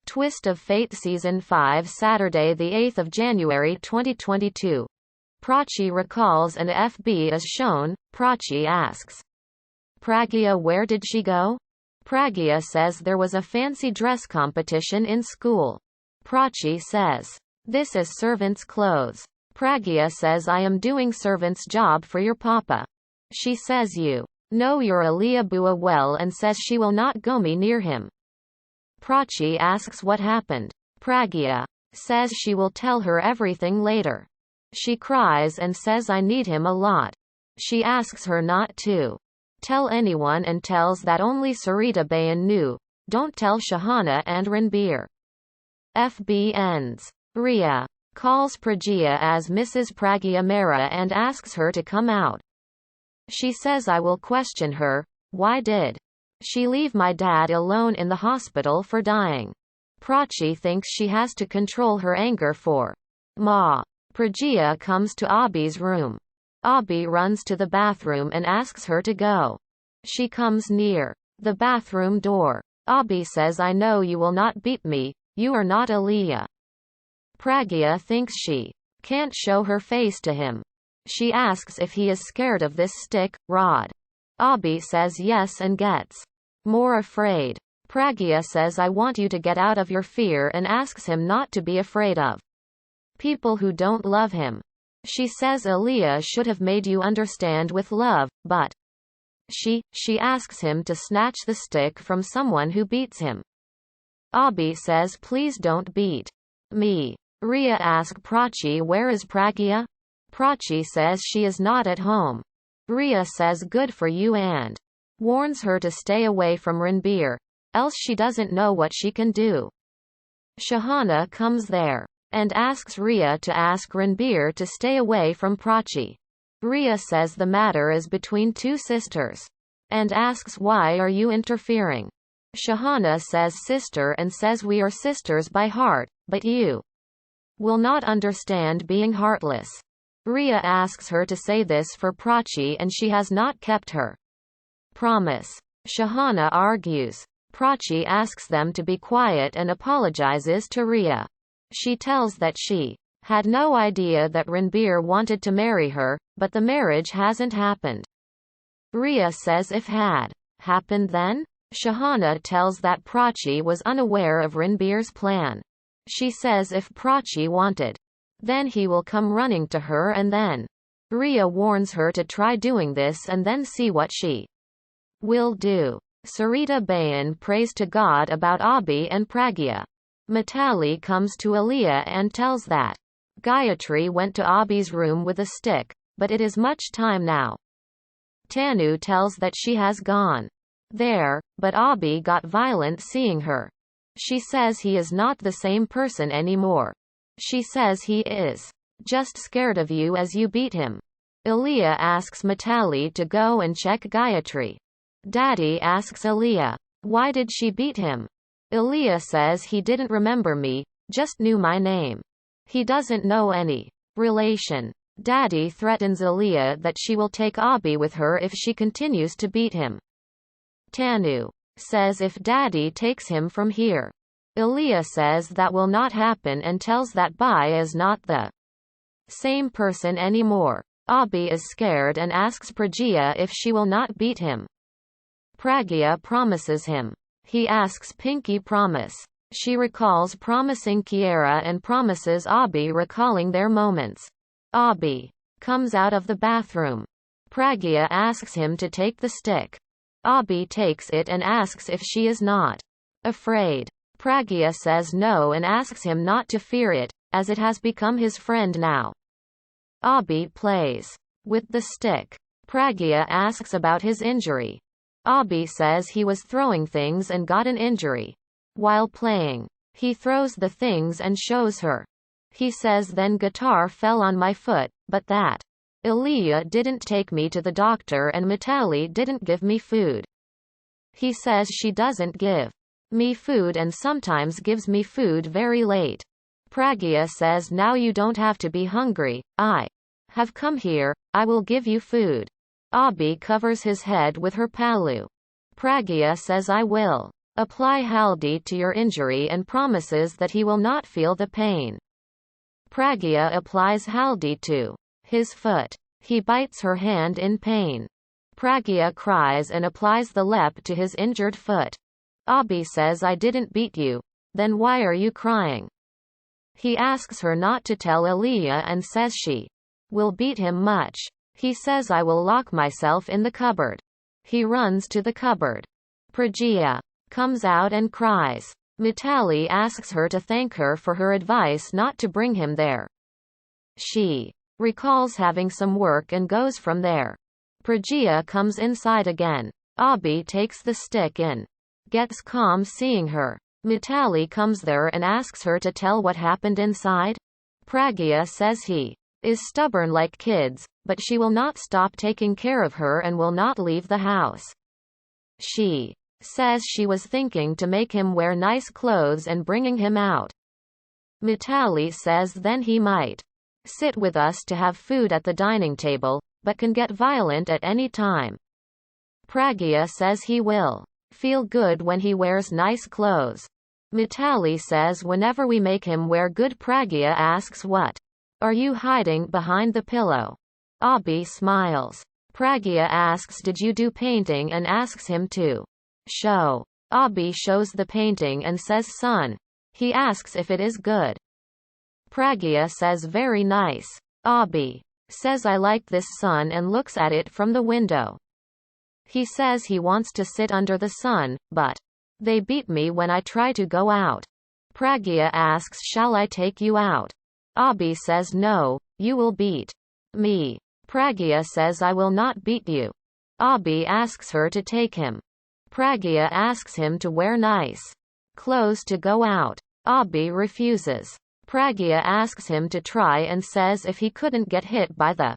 Twist of Fate Season 5 Saturday 8 January 2022. Prachi recalls an FB is shown. Prachi asks Pragya where did she go? Pragya says there was a fancy dress competition in school. Prachi says, this is servant's clothes. Pragya says I am doing servant's job for your papa. She says you know your Aliyah Bua well and says she will not go me near him. Prachi asks what happened. Pragya says she will tell her everything later. She cries and says I need him a lot. She asks her not to tell anyone and tells that only Sarita Bayan knew. Don't tell Shahana and Ranbir. FB ends. Riya calls Pragya as Mrs. Pragya Mehra and asks her to come out. She says I will question her. Why did she leave my dad alone in the hospital for dying? Prachi thinks she has to control her anger for Ma. Pragya comes to Abhi's room. Abhi runs to the bathroom and asks her to go. She comes near the bathroom door. Abhi says I know you will not beat me, you are not Aliyah. Pragya thinks she can't show her face to him. She asks if he is scared of this stick, rod. Abhi says yes and gets more afraid. Pragya says I want you to get out of your fear and asks him not to be afraid of people who don't love him. She says Aliyah should have made you understand with love, but she asks him to snatch the stick from someone who beats him. Abhi says please don't beat me. Riya asks Prachi where is Pragya? Prachi says she is not at home. Riya says good for you and warns her to stay away from Ranbir, else she doesn't know what she can do. Shahana comes there and asks Riya to ask Ranbir to stay away from Prachi. Riya says the matter is between two sisters and asks why are you interfering? Shahana says sister and says we are sisters by heart, but you will not understand being heartless. Riya asks her to say this for Prachi and she has not kept her promise. Shahana argues. Prachi asks them to be quiet and apologizes to Riya. She tells that she had no idea that Ranbir wanted to marry her, but the marriage hasn't happened. Riya says if had happened then? Shahana tells that Prachi was unaware of Ranbir's plan. She says if Prachi wanted, then he will come running to her and then Riya warns her to try doing this and then see what she will do. Sarita Bayan prays to God about Abhi and Pragya. Mitali comes to Aliyah and tells that Gayatri went to Abhi's room with a stick, but it is much time now. Tanu tells that she has gone there, but Abhi got violent seeing her. She says he is not the same person anymore. She says he is just scared of you as you beat him. Aliyah asks Mitali to go and check Gayatri. Daddy asks Aliyah, why did she beat him? Aliyah says he didn't remember me, just knew my name. He doesn't know any relation. Daddy threatens Aliyah that she will take Abhi with her if she continues to beat him. Tanu says if Daddy takes him from here. Aliyah says that will not happen and tells that Bai is not the same person anymore. Abhi is scared and asks Pragya if she will not beat him. Pragya promises him. He asks Pinky promise. She recalls promising Kiara and promises Abhi recalling their moments. Abhi comes out of the bathroom. Pragya asks him to take the stick. Abhi takes it and asks if she is not afraid. Pragya says no and asks him not to fear it, as it has become his friend now. Abhi plays with the stick. Pragya asks about his injury. Abhi says he was throwing things and got an injury while playing. He throws the things and shows her. He says then guitar fell on my foot, but that Aliyah didn't take me to the doctor and Mitali didn't give me food. He says she doesn't give me food and sometimes gives me food very late. Pragya says now you don't have to be hungry, I have come here, I will give you food. Abhi covers his head with her palu. Pragya says I will. Apply haldi to your injury and promises that he will not feel the pain. Pragya applies haldi to his foot. He bites her hand in pain. Pragya cries and applies the lep to his injured foot. Abhi says, I didn't beat you. Then why are you crying? He asks her not to tell Aliya and says she will beat him much. He says, I will lock myself in the cupboard. He runs to the cupboard. Pragya comes out and cries. Mitali asks her to thank her for her advice not to bring him there. She recalls having some work and goes from there. Pragya comes inside again. Abhi takes the stick in. Gets calm seeing her. Mitali comes there and asks her to tell what happened inside. Pragya says he is stubborn like kids, but she will not stop taking care of her and will not leave the house. She says she was thinking to make him wear nice clothes and bringing him out. Mitali says then he might sit with us to have food at the dining table, but can get violent at any time. Pragya says he will feel good when he wears nice clothes. Mitali says whenever we make him wear good. Pragya asks, what are you hiding behind the pillow? Abhi smiles. Pragya asks, did you do painting, and asks him to show. Abhi shows the painting and says, son. He asks if it is good. Pragya says, very nice. Abhi says, I like this, son, and looks at it from the window. He says he wants to sit under the sun, but they beat me when I try to go out. Pragya asks, shall I take you out? Abhi says, no, you will beat me. Pragya says, I will not beat you. Abhi asks her to take him. Pragya asks him to wear nice clothes to go out. Abhi refuses. Pragya asks him to try and says if he couldn't get hit by the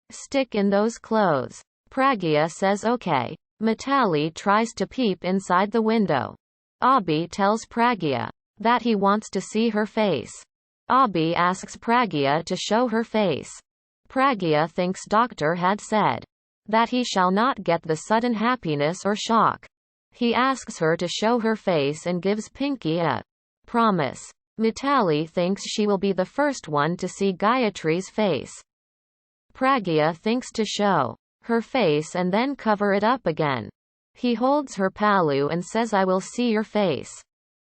stick in those clothes. Pragya says okay. Mitali tries to peep inside the window. Abhi tells Pragya that he wants to see her face. Abhi asks Pragya to show her face. Pragya thinks doctor had said that he shall not get the sudden happiness or shock. He asks her to show her face and gives Pinky a promise. Mitali thinks she will be the first one to see Gayatri's face. Pragya thinks to show her face and then cover it up again. He holds her palu and says, I will see your face.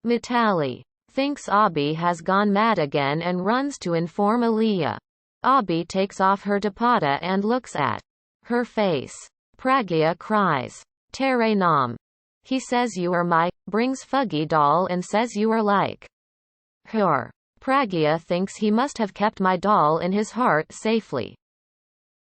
Mitali thinks Abhi has gone mad again and runs to inform Aliya. Abhi takes off her dupatta and looks at her face. Pragya cries, Tere Naam. He says, you are my, brings Fuggy doll and says you are like her. Pragya thinks he must have kept my doll in his heart safely.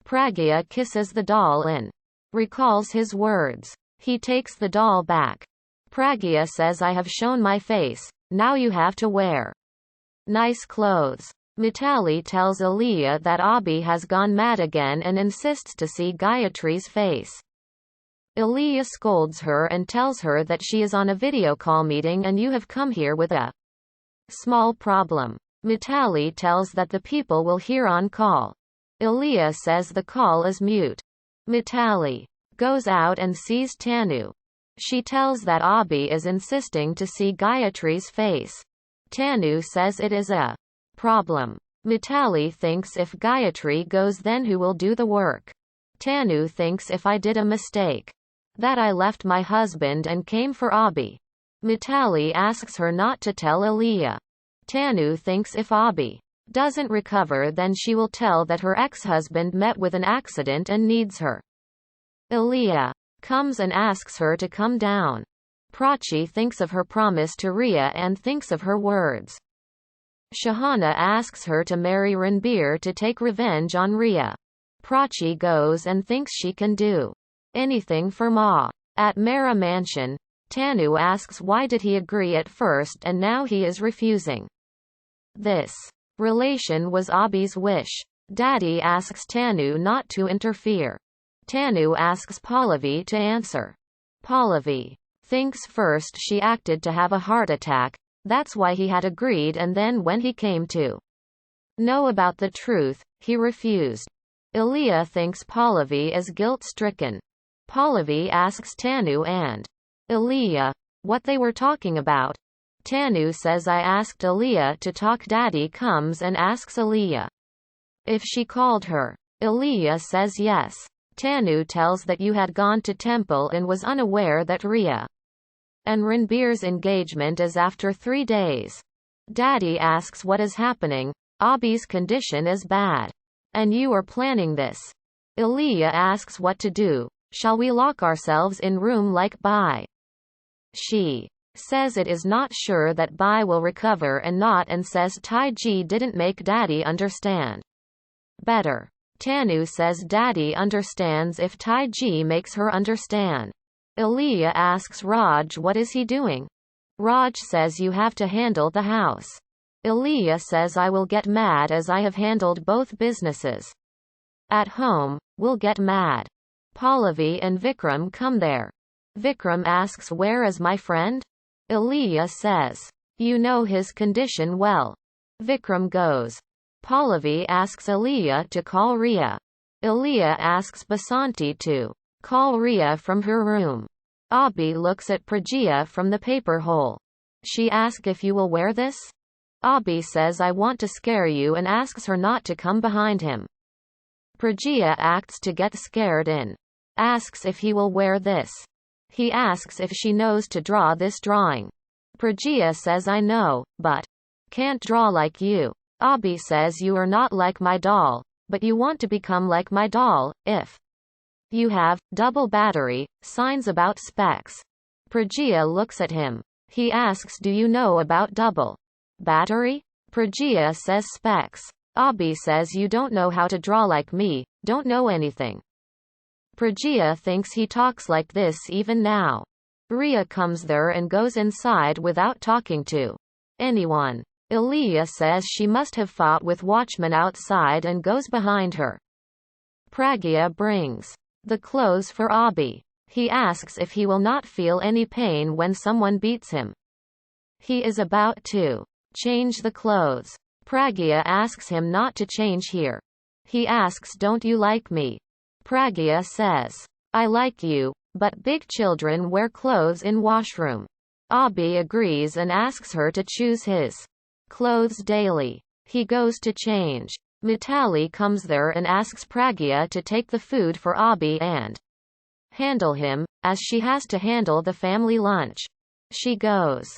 Pragya kisses the doll and recalls his words. He takes the doll back. Pragya says, I have shown my face, now you have to wear nice clothes. Mitali tells Aliya that Abhi has gone mad again and insists to see Gayatri's face. Aliya scolds her and tells her that she is on a video call meeting and you have come here with a small problem. Mitali tells that the people will hear on call. Aliya says the call is mute. Mitali goes out and sees Tanu. She tells that Abhi is insisting to see Gayatri's face. Tanu says it is a problem. Mitali thinks if Gayatri goes then who will do the work? Tanu thinks if I did a mistake. That I left my husband and came for Abhi. Mitali asks her not to tell Aliya. Tanu thinks if Abhi doesn't recover then she will tell that her ex-husband met with an accident and needs her. Aliya comes and asks her to come down. Prachi thinks of her promise to Riya and thinks of her words. Shahana asks her to marry Ranbir to take revenge on Riya. Prachi goes and thinks she can do anything for Ma. At Mera Mansion, Tanu asks why did he agree at first and now he is refusing. This relation was Abhi's wish. Daddy asks Tanu not to interfere. Tanu asks Pallavi to answer. Pallavi thinks first she acted to have a heart attack, that's why he had agreed, and then when he came to know about the truth, he refused. Aliya thinks Pallavi is guilt-stricken. Pallavi asks Tanu and Aliya what they were talking about. Tanu says I asked Aaliyah to talk. Daddy comes and asks Aaliyah if she called her. Aaliyah says yes. Tanu tells that you had gone to temple and was unaware that Rhea and Ranbir's engagement is after 3 days. Daddy asks what is happening. Abhi's condition is bad. And you are planning this. Aaliyah asks what to do. Shall we lock ourselves in room like Bai? She says it is not sure that Bai will recover and says Taiji didn't make Daddy understand better. Tanu says Daddy understands if Taiji makes her understand. Aaliyah asks Raj what is he doing. Raj says you have to handle the house. Aaliyah says I will get mad as I have handled both businesses. At home, we'll get mad. Pallavi and Vikram come there. Vikram asks where is my friend? Aaliyah says, you know his condition well. Vikram goes. Pallavi asks Aaliyah to call Rhea. Aaliyah asks Basanti to call Rhea from her room. Abhi looks at Pragya from the paper hole. She asks if you will wear this? Abhi says I want to scare you and asks her not to come behind him. Pragya acts to get scared and asks if he will wear this. He asks if she knows to draw this drawing. Pragya says I know, but can't draw like you. Abhi says you are not like my doll, but you want to become like my doll, if you have double battery, signs about specs. Pragya looks at him. He asks do you know about double battery? Pragya says specs. Abhi says you don't know how to draw like me, don't know anything. Pragya thinks he talks like this even now. Rhea comes there and goes inside without talking to anyone. Aaliyah says she must have fought with watchmen outside and goes behind her. Pragya brings the clothes for Abhi. He asks if he will not feel any pain when someone beats him. He is about to change the clothes. Pragya asks him not to change here. He asks don't you like me? Pragya says, I like you, but big children wear clothes in washroom. Abhi agrees and asks her to choose his clothes daily. He goes to change. Mitali comes there and asks Pragya to take the food for Abhi and handle him, as she has to handle the family lunch. She goes.